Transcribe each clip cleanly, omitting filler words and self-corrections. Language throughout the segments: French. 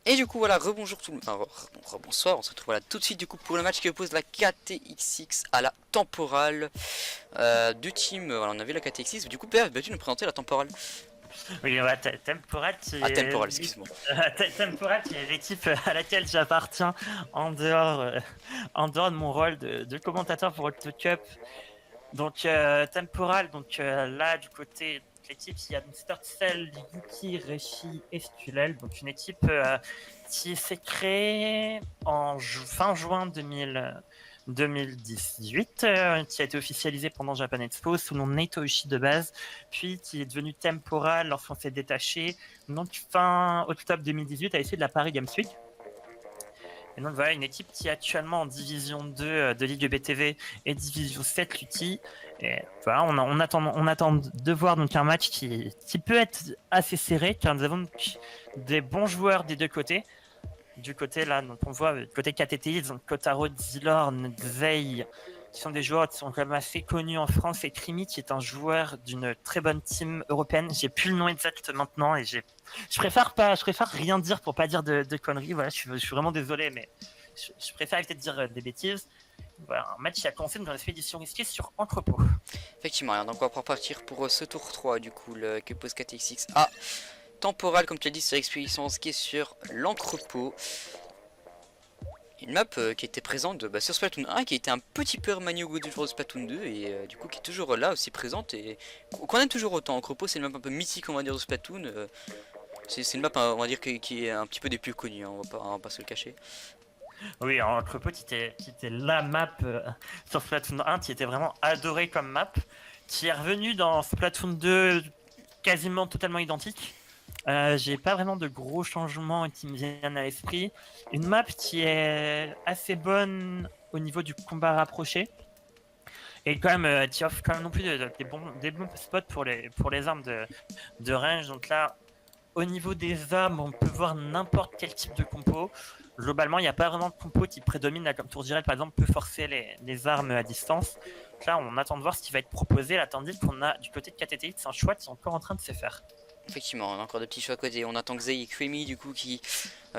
Et du coup voilà, rebonjour tout le monde, enfin rebonsoir, on se retrouve voilà tout de suite du coup pour le match qui oppose la KTXX à la Temporale. Deux teams, voilà on avait la KTXX, du coup PF, tu nous présenter la Temporale. Oui, ouais, Temporal, Ah Temporale, excuse-moi. Temporal, qui est l'équipe à laquelle j'appartiens en dehors, en dehors de mon rôle de commentateur pour World Cup. Donc, Temporal, là, du côté de l'équipe, il y a Sturcell, Yuki, Reshi et Stulel. Donc, une équipe qui s'est créée en fin juin 2018, qui a été officialisée pendant Japan Expo sous le nom Neitoishi de base, puis qui est devenu Temporal lorsqu'on s'est détaché. Donc, fin octobre 2018, a essayé de la Paris Games Week. Et donc voilà, une équipe qui est actuellement en division 2 de Ligue BTV et division 7 Lutti. Et voilà, on attend de voir donc un match qui peut être assez serré, car nous avons donc des bons joueurs des deux côtés. Du côté là, donc on voit côté KTTI, donc Kotaro, Zilorn, Zei, qui sont des joueurs qui sont quand même assez connus en France, et Krimi qui est un joueur d'une très bonne team européenne. J'ai plus le nom exact maintenant et je préfère rien dire pour pas dire de conneries. Voilà, je suis vraiment désolé, mais je préfère éviter de dire des bêtises. Voilà, un match qui a commencé dans l'expédition risquée sur Entrepôt. Effectivement, alors, donc on va partir pour ce tour 3 du coup, le qui oppose KTXX à Temporale comme tu l'as dit sur l'expédition qui est sur l'entrepôt. Une map qui était présente sur Splatoon 1, qui était un petit peu remaniée au goût du jour de Splatoon 2 et du coup qui est toujours là aussi présente et qu'on aime toujours autant. Entrepôt c'est une map un peu mythique on va dire de Splatoon. C'est une map on va dire qui est un petit peu des plus connues, hein, on va pas se le cacher. Oui, Entrepôt qui était la map sur Splatoon 1, qui était vraiment adorée comme map, qui est revenue dans Splatoon 2 quasiment totalement identique. J'ai pas vraiment de gros changements qui me viennent à l'esprit. Une map qui est assez bonne au niveau du combat rapproché. Et quand même, qui offre quand même non plus des bons spots pour les armes de range. Donc là, au niveau des armes, on peut voir n'importe quel type de compo. Globalement, il n'y a pas vraiment de compo qui prédomine. Là, comme Tour Direct, par exemple, peut forcer les armes à distance. Donc là, on attend de voir ce qui va être proposé. Là, tandis qu'on a du côté de KTTI, c'est un choix qui est encore en train de se faire. Effectivement, on a encore des petits choix à côté. On attend que Zay et Creamy du coup qui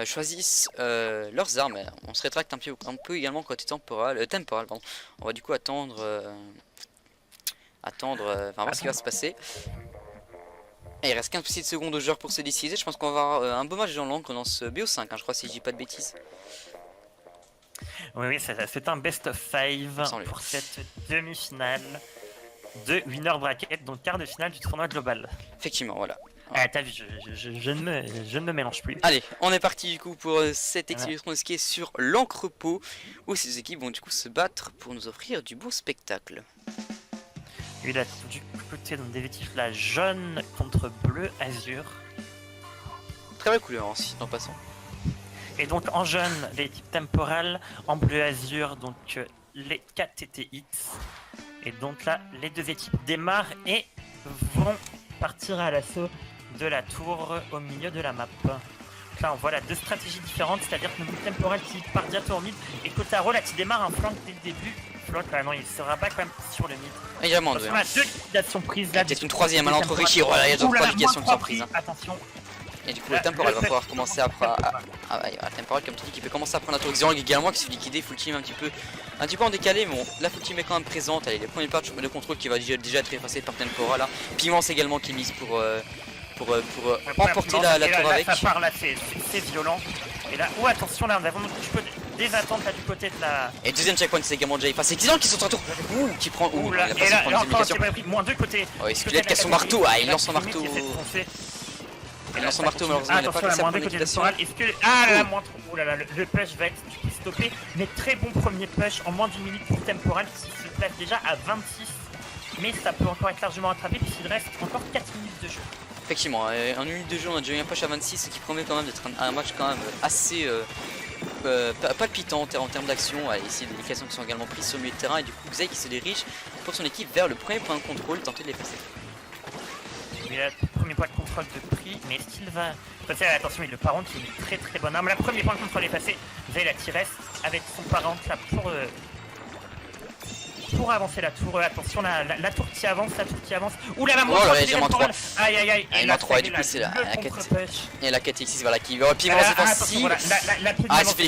choisissent leurs armes. On se rétracte un peu également côté temporal, pardon. On va du coup attendre, voir ce qui va se passer. Et il reste 15 petites secondes aux joueurs pour se décider. Je pense qu'on va avoir un beau match dans l'encre dans ce BO5, hein, je crois, si je dis pas de bêtises. Oui, c'est un best of 5 pour cette demi-finale de winner bracket, donc quart de finale du tournoi global. Effectivement, voilà. Ah, t'as vu, je ne me mélange plus. Allez, on est parti du coup pour cette exhibition de ski sur l'entrepôt, où ces équipes vont du coup se battre pour nous offrir du beau spectacle. Et là, du côté des effectifs, la jaune contre bleu azur. Très belle couleur aussi, en passant. Et donc en jaune, l'équipe temporale, en bleu azur, donc les KTTX. Et donc là, les deux équipes démarrent et vont partir à l'assaut de la tour au milieu de la map. Donc là, on voit là deux stratégies différentes, c'est-à-dire que nous temporale qui part bientôt au mid et Kotaro là qui démarre un flank dès le début. Flank, non, il se rabat quand même sur le mid. Il y a moins deux liquidations prises là. Peut-être une troisième à l'entre Richie, voilà, il y a deux liquidations qui sont prises. Attention. Et du coup, le temporal va pouvoir commencer à prendre. Temporal, comme tu dis, qui peut commencer à prendre la tour Xerang également, qui se fait liquider. Full team un petit peu en décalé, mais bon, la full team est quand même présente. Allez, les premiers patchs de contrôle qui va déjà être effacé par Temporal là. Pimence également qui est mise pour emporter la tour avec. Ça part là, c'est violent. Et là, oh attention, là, on a vraiment des attentes là du côté de la. Et deuxième checkpoint, c'est également déjà effacé. Xerang qui sont en tour. Qui prend. Ouh, là, et là, encore, moins deux côtés. Ouais, Squelette qui a son marteau. Ah, il lance son marteau. Il lance son marteau, malheureusement, il n'a pas passé la liquidation. Ah là, moins trop. Oh là là, le push va être stoppé. Mais très bon premier push en moins d'une minute pour Temporal qui se place déjà à 26. Mais ça peut encore être largement rattrapé puisqu'il reste encore 4 minutes de jeu. Effectivement, en une minute de jeu, on a déjà eu un push à 26, ce qui promet quand même d'être un match quand même assez palpitant en termes d'action. Ici, des indications qui sont également prises sur le milieu de terrain. Et du coup, Xay qui se dirige pour son équipe vers le premier point de contrôle, tenter de l'effacer. Il a le premier point de contrôle de prix, mais est-ce qu'il va passer? Attention, il le parent qui est une très très bonne arme. Le premier point de contrôle est passé. Zay la tiresse avec son parent là pour avancer la tour. Attention, la tour qui avance, Ouh là là, Oh là là, diamant 3. Aïe aïe aïe. Diamant 3 et du coup c'est la et la KTX6 voilà qui va piment offensive. Ah, elle se fait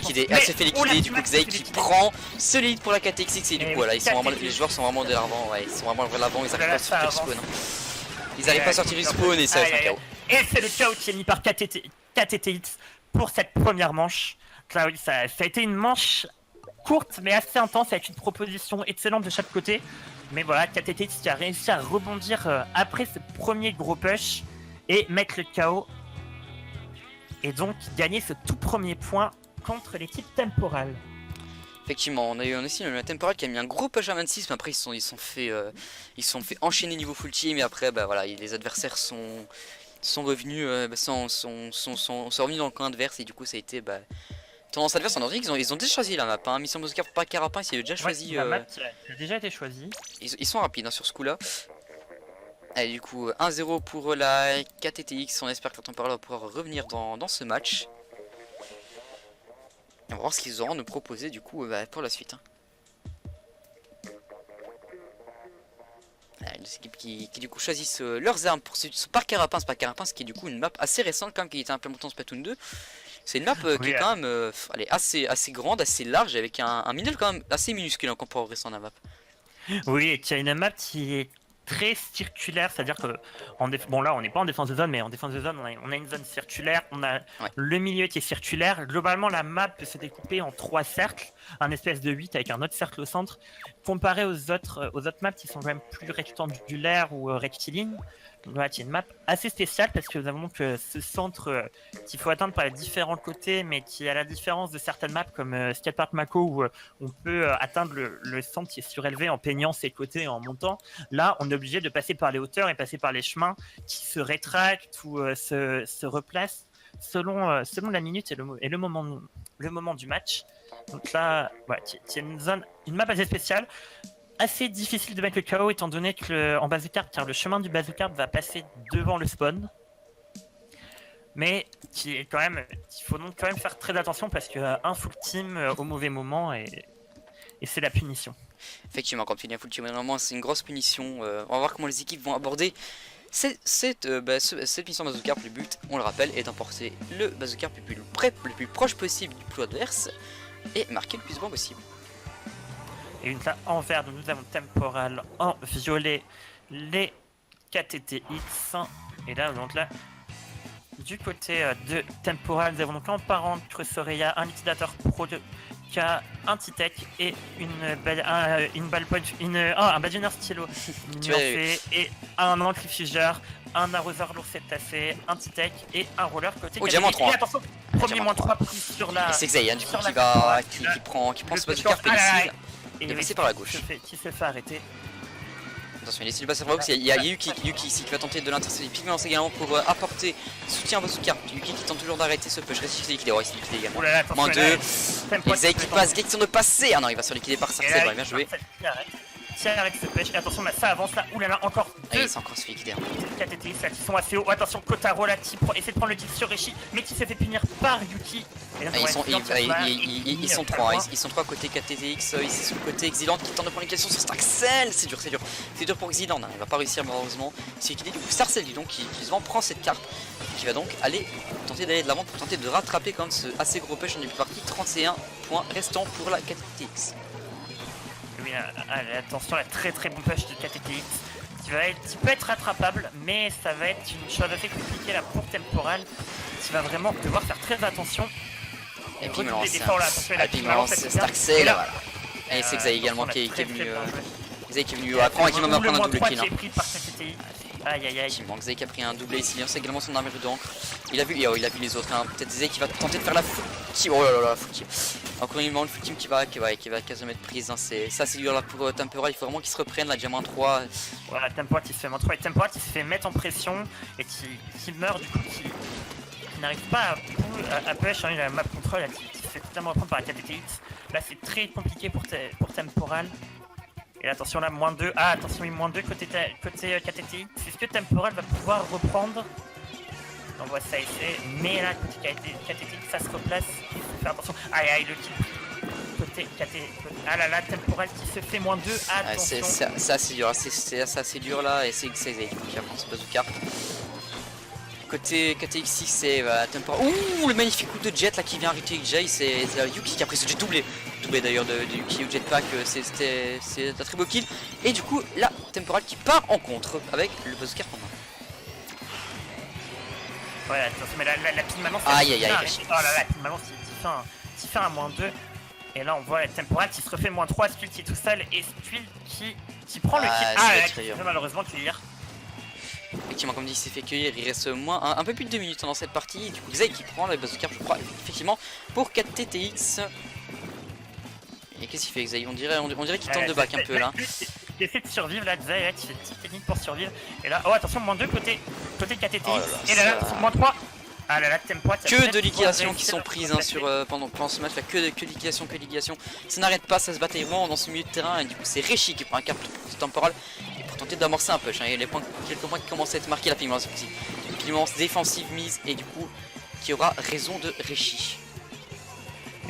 liquider, du coup Xay qui prend ce lead pour la KTX6 et du coup voilà, les joueurs sont vraiment de l'avant, ouais, ils sont vraiment de l'avant, ils arrivent pas à sortir du spawn. Ils arrivent pas à sortir du spawn et ça va être un KO. Et c'est le KO qui est mis par KTTX pour cette première manche. Là, oui, ça a été une manche courte mais assez intense avec une proposition excellente de chaque côté. Mais voilà, KTTX qui a réussi à rebondir après ce premier gros push et mettre le KO. Et donc gagner ce tout premier point contre l'équipe Temporal. Effectivement, on a eu aussi le Temporal qui a mis un gros push à 26, mais après ils se sont fait enchaîner niveau full team et après bah voilà, les adversaires sont revenus, sont revenus dans le camp adverse et du coup ça a été tendance adverse. On a dit qu'ils ont déjà choisi la map, hein. Mission Bazooka par Carapin, ils ont déjà choisi. La map a déjà été choisie. Ils sont rapides hein, sur ce coup-là. Allez, du coup 1-0 pour la KTTX. On espère que la Temporal va pouvoir revenir dans ce match. On va voir ce qu'ils auront à nous proposer du coup pour la suite. Hein. Les équipes qui du coup choisissent leurs armes pour ce Parc Carapin. Ce Parc Carapin, ce qui est du coup une map assez récente quand même, qui était implémentée en Splatoon 2. C'est une map qui est quand même elle est assez grande, assez large, avec un middle quand même assez minuscule en comparé au restant de la map. Oui, et qui a une map qui est très circulaire, c'est-à-dire que bon là on n'est pas en défense de zone, mais en défense de zone on a une zone circulaire, on a le milieu qui est circulaire. Globalement la map peut se découper en 3 cercles, un espèce de 8 avec un autre cercle au centre, comparé aux autres maps qui sont quand même plus rectangulaires ou rectilignes. Donc voilà, c'est une map assez spéciale parce que nous avons donc ce centre qu'il faut atteindre par les différents côtés, mais qui, à la différence de certaines maps comme Skatepark Mako où on peut atteindre le centre qui est surélevé en peignant ses côtés et en montant, là on est obligé de passer par les hauteurs et passer par les chemins qui se rétractent ou se replacent selon la minute et le moment du match. Donc là, voilà, c'est une map assez spéciale. Assez difficile de mettre le KO étant donné que en bazooka, car le chemin du bazooka va passer devant le spawn. Mais il faut donc quand même faire très attention parce qu'un full team au mauvais moment et c'est la punition. Effectivement, quand il y a un full team au moment, c'est une grosse punition. On va voir comment les équipes vont aborder cette mission bazooka. Le but, on le rappelle, est d'emporter le bazooka le plus proche possible du plot adverse et marquer le plus souvent possible. Et une fois en vert, nous avons Temporal, en violet, les KTTX. Et là, donc là, du côté de Temporal, nous avons donc en parent Soraya, un liquidateur pro de K, un T-Tech et un badger stylo et un antifugeur, un arroseur lourd cétacé, un T-Tech et un roller côté. Oh, diamant 3. Et attention, premier moins 3 pris sur la. C'est Xay du coup qui prend ce bazooka pénicile. Il est passé par la gauche. Qui se fait arrêter. Attention, il essaie de passer par la gauche. Il y a Yuki ici qui va tenter de l'intercepter. Pigment également pour apporter soutien à bazooka. Yuki qui tente toujours d'arrêter ce push. Reste liquidé. Ouais, il s'est liquidé également. Moins 2. Et Xay qui passe. Xay qui tente de passer. Ah non, il va se liquider par Sarcel. Bien joué. Tiens, arrête ce push. Et attention, là, ça avance là. Oulala, encore deux. Il s'est encore se liquider. KTTX là qui sont assez hauts. Oh, attention, Kotaro là qui essaie de prendre le kill sur Rishi, mais qui se fait punir par Yuki. Ils sont 3. Ils sont 3 côté KTTX. Ici sur le côté Exiland qui tente de prendre les questions sur Starcel. C'est dur. C'est dur pour Exiland. Il va pas réussir malheureusement. Il s'est liquidé. Du coup, Starcel dit donc qui prend cette carte. Qui va donc tenter d'aller de l'avant pour tenter de rattraper quand même ce assez gros push en début de partie. 31 points restants pour la KTTX. Oui, attention, la très bon push de KTTX qui peut être rattrapable, mais ça va être une chose assez compliquée là pour Temporal qui va vraiment devoir faire très attention. Et puis il lance Starcel là, voilà. Et c'est Xay également qui est venu. Xay qui est venu apprendre et qui va même prendre un double kill. Aïe. Xay qui a pris un doublé ici, il lance également son armure d'encre. Il a vu les autres, hein. Peut-être Xay qui va tenter de faire la full team. Oh là là, full team. Encore une full team qui va quasiment être prise. Hein. Ça c'est dur là pour Temporal, il faut vraiment qu'il se reprenne là, diamant 3. Voilà, Temporal qui se fait moins 3 et Temporal qui se fait mettre en pression et qui meurt du coup, qui n'arrive pas à push, hein, la map control qui se fait totalement reprendre par la KTTX. Là c'est très compliqué pour Temporal. Et là, attention là, moins 2. Ah, attention, il moins 2 côté KTTX. Est-ce que Temporal va pouvoir reprendre? On voit ça essayer. Mais là, côté KTTX, ça se replace. Il faut faire attention. Aïe, le kill côté Ah là là, Temporal qui se fait -2. Attention. C'est assez dur, c'est assez dur là, et c'est Xayzay qui avance Bazooka. Côté KTX6, c'est Temporal. Ouh, le magnifique coup de jet là qui vient arrêter Jay, c'est Yuki qui a pris ce jet doublé. Doublé d'ailleurs de Yuki au jetpack, c'est un très beau kill. Et du coup, là, Temporal qui part en contre avec le Bazooka en main. Ouais, attention, mais la pile maintenant, c'est. Aïe aïe aïe. Oh là là, pile maintenant, tu fais un -2. Et là, on voit la Temporal qui se refait -3, Skull qui est tout seul, et Skull qui prend le kill. Qui malheureusement cueillir. Effectivement, comme dit, il s'est fait cueillir, il reste un peu plus de 2 minutes dans cette partie. Du coup, Xay qui prend la bazooka, je crois, effectivement, pour 4TTX. Et qu'est-ce qu'il fait, Xay? On dirait qu'il tente de back un peu là. Il essaie de survivre là, Xay, qui fait une petite technique pour survivre. Et là, oh attention, -2 côté 4TTX. Oh là là, et là, -3. Ah là là, Temporal. Que de liquidations qui sont prises hein, pendant ce match là, que de liquidations. Ça n'arrête pas, ça se bataille vraiment dans ce milieu de terrain. Et du coup, c'est Reshi qui prend un cap pour Temporal. Tenter d'amorcer un push, hein. Il y a quelques points qui commencent à être marqués, la pigmence aussi. Une pigmence défensive mise et du coup qui aura raison de Reshi.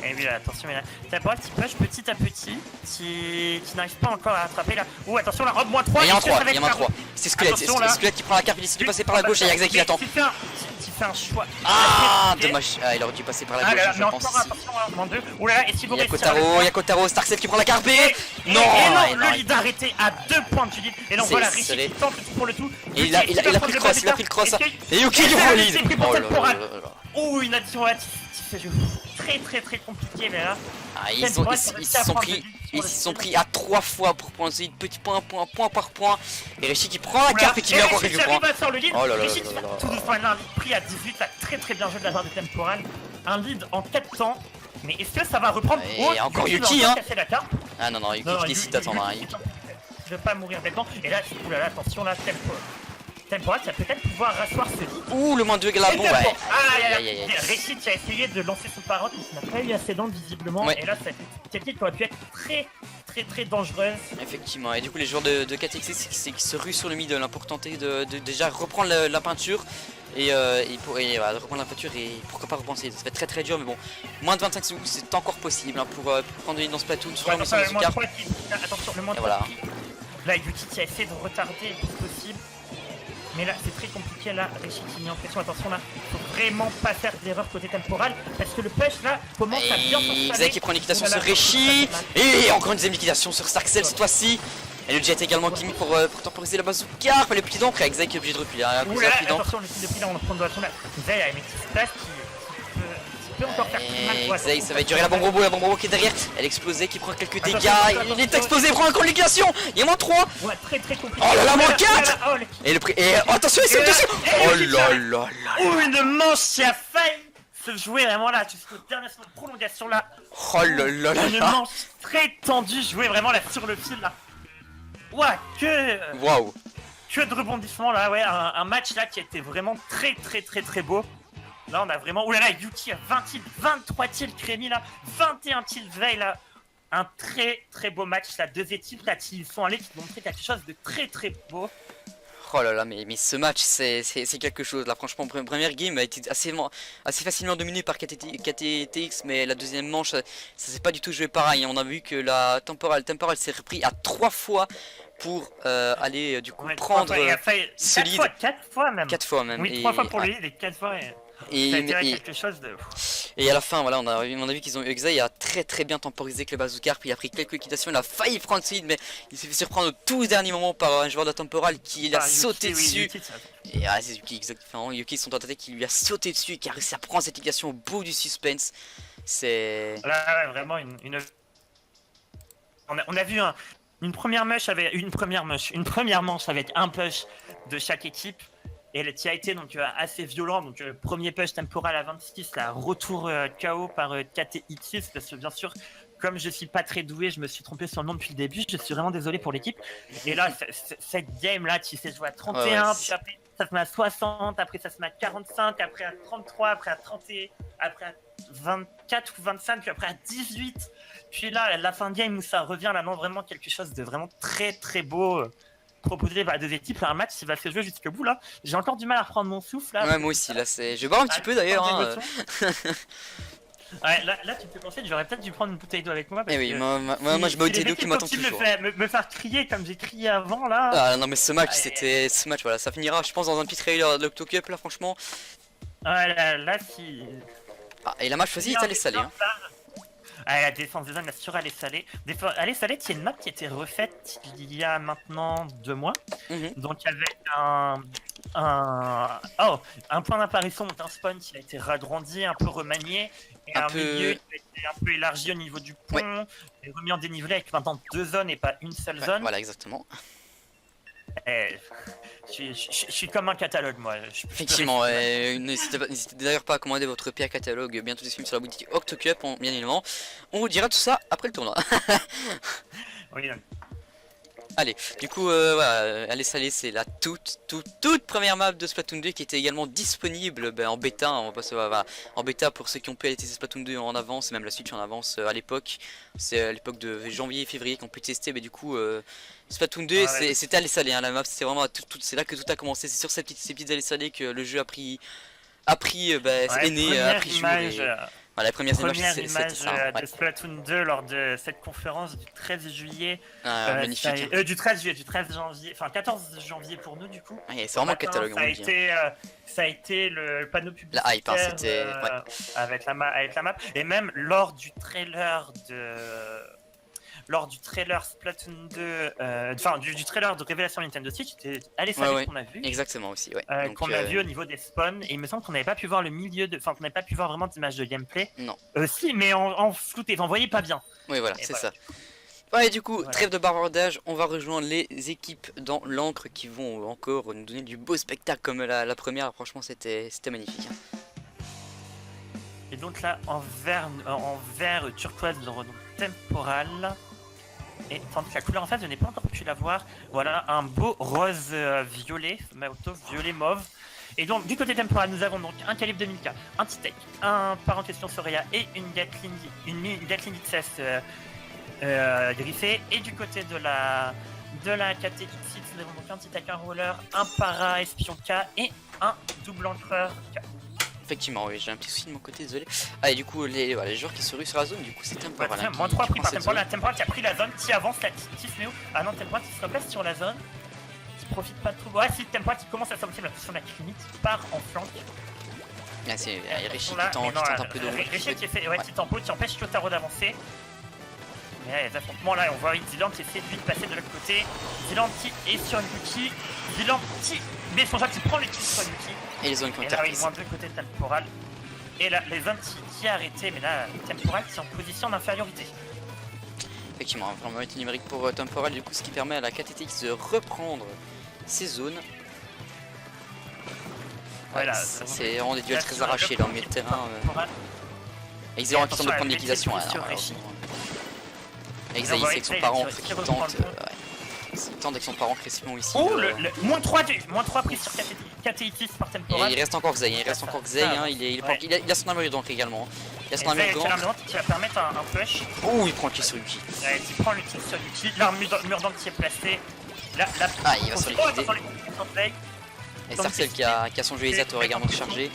Et oui, attention, mais là, Temporal qui push petit à petit, qui n'arrive pas encore à attraper là. Ouh, attention, la robe -3. Il y a un 3, c'est Squelette qui prend la carte, il décide de passer par la gauche et il y a Xay qui l'attend. Qui fait un choix. Ah, dommage, il aurait dû passer par la gauche, je pense. Attention, ouh là là, est-ce qu'il il y a Kotaro, Starkset qui prend la carte B. Non, le lead arrêté à 2 points du lead. Et là, on voit la Reshi qui tente pour le tout. Et il a pris le cross, Et Yuki qui prend le lead. Oh là là là. Oh, une addition là, c'est très compliqué, mais là. Ils se sont pris à 3 fois pour prendre ce petit point par point. Et Reshi qui prend la carte et qui met encore quelques points. Oh là là. Tout doucement, il a un lead pris à 18, très bien joué de la part de Temporal. Un lead en 4 temps. Mais est-ce que ça va reprendre? Et encore Yuki, hein. Ah non, Yuki qui décide d'attendre. Je vais pas mourir bêtement. Et là, oulala, attention là, Temporal, ça peut peut-être pouvoir rasseoir ce lead. Ouh, le -2 Galabon, ouais. Reshi qui a essayé de lancer son parent, mais il n'a pas eu assez d'angle visiblement. Ouais. Et là, cette technique aurait pu être très dangereuse. Effectivement, et du coup, les joueurs de KTX qui se ruent sur le middle hein, pour tenter de déjà reprendre la peinture. Et reprendre la peinture et pourquoi pas repenser. Ça fait très dur, mais bon, moins de 25 secondes, c'est encore possible hein, pour prendre une dans ce plateau. Attention, le -3. Voilà. Là, Yuki qui a essayé de retarder le plus possible. Mais là, c'est très compliqué, là, Reshi qui met en pression, attention là, faut vraiment pas faire d'erreur côté Temporal, parce que le push là commence à bien s'installer. Xay qui prend une liquidation sur Reshi, et encore une deuxième liquidation sur Starkcell cette fois-ci. Et le jet également qui met pour temporiser la bazooka, après le petit d'encre, Xay qui est obligé de reculer. Ouh là, attention, le petit de pile là, on en prend de la là. Xay a une petite place qui peut encore faire mal. Xay, ça va durer la bombe robot qui est derrière, elle explosait, qui prend quelques dégâts, il est explosé, il prend encore une liquidation, il y a -3. Ouais, très compliqué. Oh là là, -4. Et attention, il saute dessus. Oh là là. Oh, une manche qui a failli se jouer vraiment là, jusqu'au dernier moment de prolongation là. Oh là là là. Une manche très tendue, jouée vraiment là sur le fil là. Ouais, waouh. Que de rebondissements là, ouais, un match là qui a été vraiment très beau. Là on a vraiment, oh là là, Yuki a 20 kills, 23 kills Crémy là, 21 kills Veil là. Un très beau match là, 2 équipes là qui sont allées, qui vont montrer quelque chose de très beau. Oh là là, mais ce match c'est quelque chose là, franchement. Première game a été assez facilement dominée par KTTX, mais la deuxième manche ça s'est pas du tout joué pareil. On a vu que la Temporal s'est repris à 3 fois pour aller du coup prendre ce lead. 4 fois même. Oui, 3 fois pour le lead et 4 fois. Quelque chose de... Et à la fin, voilà, on a vu qu'ils ont eu Xay a très bien temporisé avec le bazooka, puis il a pris quelques liquidations, il a failli prendre ce lead, mais il s'est fait surprendre au tout dernier moment par un joueur de la Temporal qui l'a sauté dessus. Et c'est Yuki, exactement, Yuki son tentative qui lui a sauté dessus et qui a réussi à prendre cette liquidation au bout du suspense. C'est... Là, vraiment on a vu une première manche avec un push de chaque équipe. Et qui a été donc assez violent, donc premier push Temporal à 26, là, retour KO par KTX, parce que bien sûr, comme je suis pas très doué, je me suis trompé sur le nom depuis le début, je suis vraiment désolé pour l'équipe. Et là, cette game là, qui s'est joué à 31, puis après ça se met à 60, après ça se met à 45, après à 33, après à 31, après à 24 ou 25, puis après à 18. Puis là, la fin de game où ça revient, là, non, vraiment quelque chose de vraiment très beau. Proposé par 2 équipes, un match qui va se jouer jusqu'au bout là. J'ai encore du mal à reprendre mon souffle là. Ouais, moi aussi là, je vais boire un petit peu d'ailleurs. Ouais, là, tu me fais penser que j'aurais peut-être dû prendre une bouteille d'eau avec moi. Parce Eh oui, que moi je me dis d'eau qui m'attend si toujours. me faire crier comme j'ai crié avant là. Ah non mais ce match Ouais, c'était... Ce match voilà, ça finira je pense dans un petit trailer de l'Octo Cup là franchement. ouais, là, si. Ah et la match choisie est allée salée hein. Ah, la défense des zones, la sur Allée Salée. Allée Salée, c'est une map qui a été refaite il y a maintenant 2 mois. Mhm. Donc avec un point d'apparition, donc un spawn qui a été ragrandi, un peu remanié, et Un un peu- milieu qui a été un peu élargi au niveau du pont, Ouais. et remis en dénivelé avec maintenant 2 zones et pas une seule Ouais, zone. voilà exactement. Eh, je suis comme un catalogue moi. Je peux Effectivement, rester- n'hésitez d'ailleurs pas à commander votre PA catalogue bientôt disponible sur la boutique OctoCup, bien évidemment. On vous dira tout ça après le tournoi. Oui, donc, Allez, du coup, voilà, Allez Salée, c'est la toute première map de Splatoon 2 qui était également disponible en bêta. Hein, on va passer, voilà, en bêta pour ceux qui ont pu aller tester Splatoon 2 en avance, et même la Switch en avance à l'époque. C'est à l'époque de janvier et février qu'on peut tester, mais du coup, Splatoon 2, ouais. c'était Allez Salée, hein, la map, c'est vraiment c'est là que tout a commencé. C'est sur ces petites Allées Salées que le jeu ouais, est né, a pris jour. image, Voilà, les premières première images, c'était image ça. Ouais. de Splatoon 2 lors de cette conférence du 13 juillet. Ah, magnifique. Du 13 juillet, du 13 janvier, enfin 14 janvier pour nous du coup. Ouais, c'est vraiment le catalogue, on ça a le dit, hein. été, ça a été le panneau publicitaire La hype, hein, c'était... ouais. avec la map. Et même lors du trailer Splatoon 2, enfin du trailer de révélation Nintendo Switch, c'était Allez Salée Ouais, qu'on a vu. Exactement aussi, ouais. Donc, Qu'on a vu au niveau des spawns, et il me semble qu'on n'avait pas pu voir le milieu de. Enfin, qu'on n'avait pas pu voir vraiment d'images de gameplay. Non. Si, mais en flouté, vous en voyez pas bien. Oui, voilà, Et c'est voilà. ça. Ouais, du coup, Voilà. trêve de bavardage, on va rejoindre les équipes dans l'encre qui vont encore nous donner du beau spectacle comme la première. Franchement, c'était magnifique. Hein. Et donc là, en vert turquoise, nous aurons donc temporal. Et tandis que la couleur en face, je n'ai pas encore pu la voir. Voilà, un beau rose violet, plutôt violet mauve. Et donc, du côté temporal, nous avons donc un calibre 2000K, un T-Tech, un par en question Soraya et une Gatling XS griffée. Et du côté de la KTX6, nous avons donc un T-Tech, un roller, un para espion K et un double encreur K. Effectivement, oui, j'ai un petit souci de mon côté, désolé. Ah, et du coup, les joueurs qui se ruent sur la zone, du coup, c'est Temporal. Ouais, Hein, moins 3 pris par cette Temporal. zone. Temporal qui a pris la zone, qui avance la qui se met où? Ah non, Temporal qui se replace sur la zone, qui profite pas trop. Ouais, si Temporal qui commence à sortir sur la clinique, qui part en flanc. Ah, c'est Rishi qui Là, tente mais non, un peu de Rishi qui fait petit tempo, qui empêche Kyotaro d'avancer. Mais les affrontements là, on voit Dylan qui essaie de lui de passer de l'autre côté. Dylan qui est sur Yuki. Dylan qui met son jab qui prend le kill sur Yuki. Et les zones qui ont Et été là, il reprises. moins de côté de Temporal. Et là, les zones qui a arrêté, mais là, Temporal qui est en position d'infériorité. Effectivement, vraiment été numérique pour Temporal, du coup, ce qui permet à la KTTX de reprendre ses zones. Voilà, c'est vraiment des duels très arrachés dans le milieu de terrain. Et ils auront qui tentent de prendre l'équilation. Et Xaïs avec son parent qui tente. Il tente avec son parent Crespon ici. Oh, le moins 3 pris sur KTX par Temporal. Et il reste encore Xay, il a son armure d'encre également. Il a son armure d'encre qui va permettre un push. Oh, il prend le kill sur Yuki. Il prend le kill sur Yuki, l'armure d'encre qui est placée. Ah, il va se liquider. Et Sarcel qui a son dualisateur également chargé.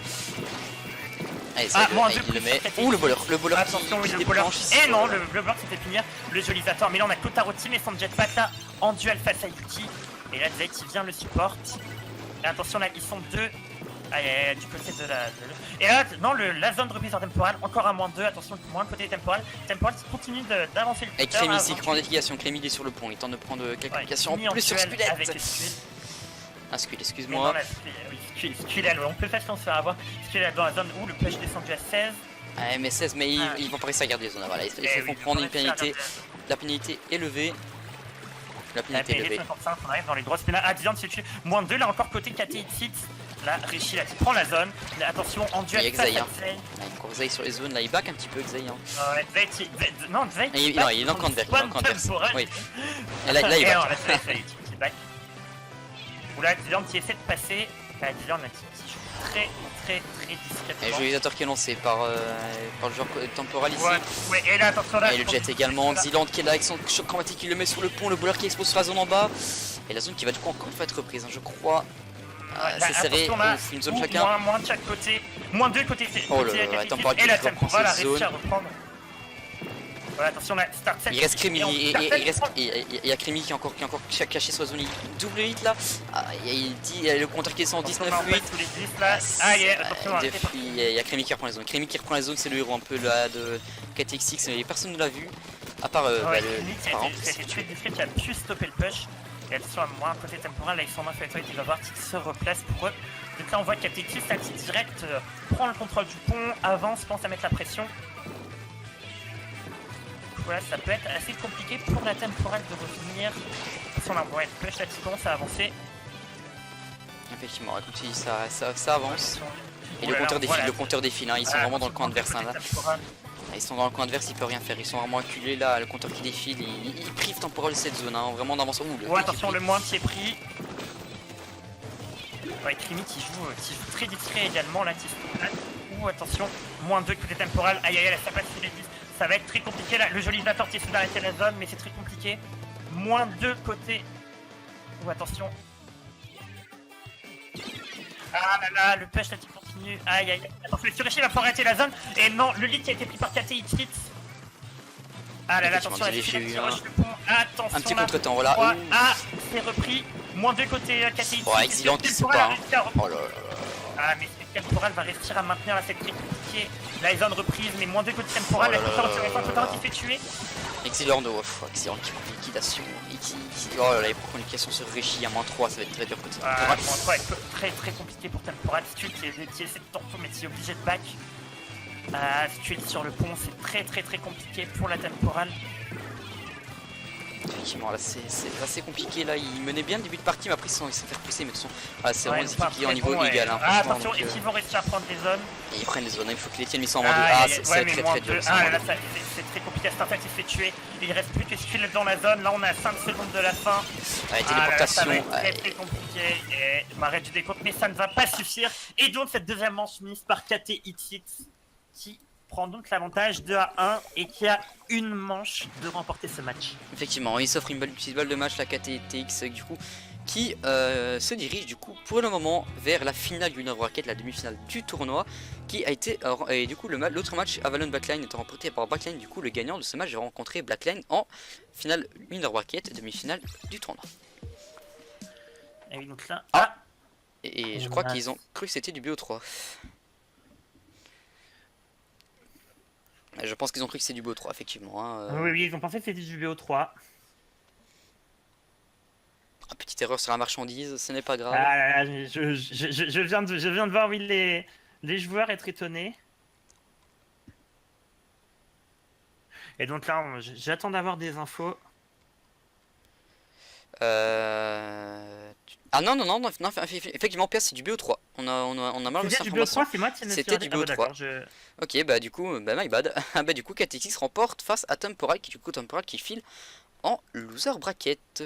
Allez, ça il le met. Ouh, le voleur Attention, qui le déclenche voleur. ici. Et non, le voleur s'est fait punir. Le dualisateur. Mais là, on a Kotaro Team et son jetpack là en duel face à Yuki. Et là, Zay qui vient le support. Et attention, là, ils sont deux. Du côté de la. Et là, non, la zone de reprise par Temporal. Encore un moins 2. Attention, moins côté Temporal. Temporal qui continue d'avancer le Et Crémy ici qui prend l'éducation. Crémy il est sur le pont. Il tente de prendre quelques applications en plus sur Squelette. Ah, Skull, excuse-moi. Skull, on peut facilement se faire avoir. Skull dans la zone où le push descendu à 16. Ah, mais 16, mais ils vont pas réussir à garder les zones. Voilà, ils se font prendre une pénalité. La pénalité élevée. La pénalité élevée. 55, on arrive dans les droits spinats. Ah, Dylan s'est tué. Moins 2, là encore côté KTX6. Là, Rishi là qui prend la zone. Là, attention, en duel. Il y a Xay. Hein. Là, il y a encore Xay sur les zones. Là, il back un petit peu Xay. Hein. Non, Xay. Non, il est en counter. Oui. Et là, il back. Oula, Dylan qui essaie de passer. Dylan qui joue très discrètement. Et le dualisateur qui est lancé par le joueur Temporal ici. Ouais, et là, attention là. Et le jet également. Zealand qui est là avec son choc chromatique, il le met sur le pont. Le bowler qui expose sur la zone en bas. Et la zone qui va du coup encore une fois être reprise, hein, je crois. C'est serré. Une zone chacun. Moins de chaque côté. Moins 2 côté Oh là côté là, KT6, Temporal et la qui reprend Temporal a cette réussi à zone. reprendre. Voilà, attention, la start set. Il reste Crémy, Et on- il y a Crémy qui est encore caché sur la zone. Il double hit là. Ah, il dit le compteur qui est en Attention, 19-8. on passe sous les 10 là. Ah, yeah, attention, arrêtez pas. Il y a Crémy qui reprend la zone. Crémy qui reprend la zone, c'est le héros un peu là de KTX6, mais personne ne l'a vu. À part Ouais, le Crémy qui parent. a été tué discret, qui a pu stopper le push. Et attention à moi, côté Temporal, là ils sont en fait, il va voir qu'il se replace pour eux. Donc là on voit qu'ATX, Tati direct, prend le contrôle du pont, avance, pense à mettre la pression. Voilà, ça peut être assez compliqué pour la Temporal de revenir. Si on a envoyé le push, là qui commence à avancer. Effectivement, comme tu dis, ça avance. Et le compteur défile, voilà. le compteur défile, hein. Ils sont vraiment dans le coin adverse hein, là. Temporal. Ils sont dans le coin adverse, ils peuvent rien faire, ils sont vraiment acculés là, le compteur qui défile, il prive Temporal de cette zone, hein, vraiment en avançant. Ouais, attention, le moins qui est pris. Ouais, Crémy qui joue très discret également là, qui se place. Ouh, attention, moins 2 côté Temporal. Aïe aïe aïe, ça passe sous les 10. Ça va être très compliqué là. Le joli Vator qui essaie d'arrêter la zone, mais c'est très compliqué. Moins 2 côté. Ouh, attention. Ah là là, le push là qui continue. Aïe aïe aïe. Attention, le Sureshi va pouvoir arrêter la zone. Et non, le lead qui a été pris par KTX. Ah là là, attention, j'ai eu attention. un petit là. contretemps, voilà. Ah, c'est repris. Moins 2 côté KTX. Oh, excellent qui se bat. Oh là là. Ah, mais Temporal va réussir à maintenir la cette très compliquée. La zone reprise, mais moins 2 côté Temporal. La Temporal qui fait tuer. Excellent de ouf, excellent qui prend liquidation. Oh là là, il prend communication sur Réchi à moins 3, ça va être très dur côté Temporal. Moins 3 est très très compliqué pour Temporal. Stu qui essaie de torpeau, mais qui est obligé de back. Stu sur le pont, c'est très compliqué pour la Temporal. Effectivement, là c'est assez compliqué. Là, il menait bien le début de partie, mais après ils s'est fait repousser. Mais de toute façon, c'est vraiment des équipes qui ont un niveau égal. Hein, attention, donc, et qui vont réussir à prendre les zones. Et ils prennent les zones, il faut qu'ils les tiennent, ils sont en moins 2. Ah, c'est très dur. Ah là, c'est très compliqué. Startet il se fait tuer. Il reste plus que Skull dans la zone. Là, on est à 5 secondes de la fin. Téléportation. Ça va être très compliqué. Et m'arrête du décompte, mais ça ne va pas suffire. Et donc, cette deuxième manche mise par KTXX qui prend donc l'avantage 2-1 et qui a une manche de remporter ce match. Effectivement, il s'offre une petite balle de match, la KTX du coup, qui se dirige du coup pour le moment vers la finale du Winner Bracket, la demi-finale du tournoi, qui a été et du coup l'autre match Avalon Blackline étant remporté par Blackline. Du coup, le gagnant de ce match va rencontrer Blackline en finale Winner Bracket, demi-finale du tournoi. Et oui, donc là, et je crois qu'ils ont cru que c'était du BO3. Je pense qu'ils ont cru que c'est du BO3, effectivement. Hein, Oui, ils ont pensé que c'était du BO3. Petite erreur sur la marchandise, ce n'est pas grave. Ah là là, je viens de voir oui, les joueurs être étonnés. Et donc là, j'attends d'avoir des infos. Ah non, effectivement, PS c'est du BO3. On a mal reçu l'information. C'était du BO3. Ok, bah du coup, bah my bad. Bah du coup, KTX remporte face à Temporal, qui file en loser bracket.